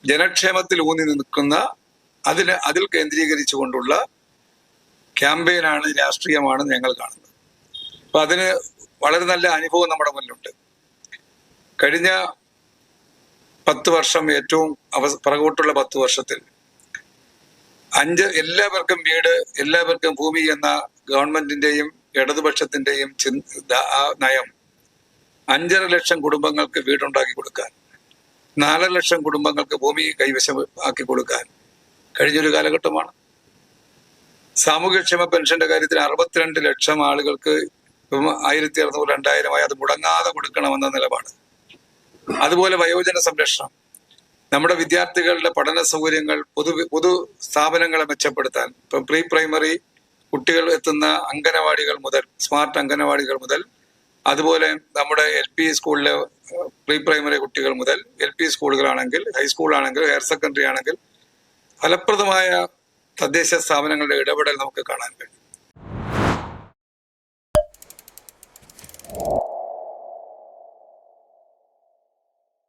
ജനക്ഷേമത്തിൽ ഊന്നി നിൽക്കുന്ന അതിൽ കേന്ദ്രീകരിച്ചുകൊണ്ടുള്ള ക്യാമ്പയിനാണ്, രാഷ്ട്രീയമാണ് ഞങ്ങൾ കാണുന്നത്. അപ്പൊ അതിന് വളരെ നല്ല അനുഭവം നമ്മുടെ മുന്നിലുണ്ട്. കഴിഞ്ഞ 10 വർഷം, ഏറ്റവും പുറകോട്ടുള്ള 10 വർഷത്തിൽ എല്ലാവർക്കും വീട്, എല്ലാവർക്കും ഭൂമി എന്ന ഗവൺമെന്റിന്റെയും ഇടതുപക്ഷത്തിന്റെയും നയം 5.5 ലക്ഷം കുടുംബങ്ങൾക്ക് വീടുണ്ടാക്കി കൊടുക്കാൻ, 4 ലക്ഷം കുടുംബങ്ങൾക്ക് ഭൂമി കൈവശം ആക്കി കൊടുക്കാൻ കഴിഞ്ഞൊരു കാലഘട്ടമാണ്. സാമൂഹ്യക്ഷേമ പെൻഷന്റെ കാര്യത്തിൽ 62 ലക്ഷം ആളുകൾക്ക് 1600, 2000 അത് മുടങ്ങാതെ കൊടുക്കണമെന്ന നിലപാട്. അതുപോലെ വയോജന സംരക്ഷണം, നമ്മുടെ വിദ്യാർത്ഥികളുടെ പഠന സൗകര്യങ്ങൾ, പൊതു സ്ഥാപനങ്ങളെ മെച്ചപ്പെടുത്താൻ, ഇപ്പം പ്രീ പ്രൈമറി കുട്ടികൾ എത്തുന്ന അംഗനവാടികൾ മുതൽ, സ്മാർട്ട് അംഗനവാടികൾ മുതൽ, അതുപോലെ നമ്മുടെ LP സ്കൂളിലെ പ്രീ പ്രൈമറി കുട്ടികൾ മുതൽ LP സ്കൂളുകളാണെങ്കിൽ, ഹൈസ്കൂളാണെങ്കിൽ, ഹയർ സെക്കൻഡറി ആണെങ്കിൽ ഫലപ്രദമായ തദ്ദേശ സ്ഥാപനങ്ങളുടെ ഇടപെടൽ നമുക്ക് കാണാൻ കഴിയും.